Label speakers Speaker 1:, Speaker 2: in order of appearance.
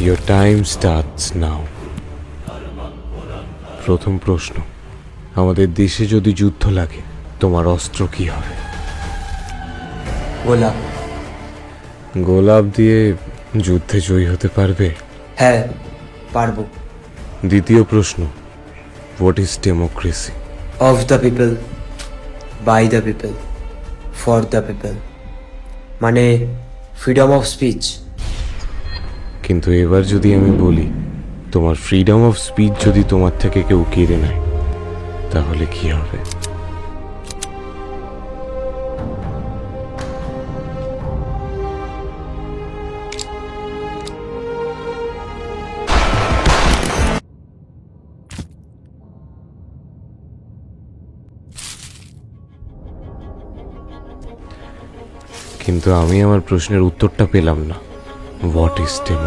Speaker 1: Your time starts now. প্রথম প্রশ্ন, আমাদের দেশে যদি যুদ্ধ লাগে তোমার অস্ত্র কি হবে?
Speaker 2: গোলাপ।
Speaker 1: গোলাপ দিয়ে যুদ্ধে জয়ী হতে পারবে?
Speaker 2: হ্যাঁ, পারবো।
Speaker 1: দ্বিতীয় প্রশ্ন, what is democracy?
Speaker 2: Of the people, by the people, for the people, মানে ফ্রিডম অফ স্পিচ।
Speaker 1: কিন্তু এবার যদি আমি বলি তোমার ফ্রিডম অফ স্পিচ যদি তোমার থেকে কেউ কেড়ে নেয় তাহলে কি হবে? কিন্তু আমি আমার প্রশ্নের উত্তরটা পেলাম না। What is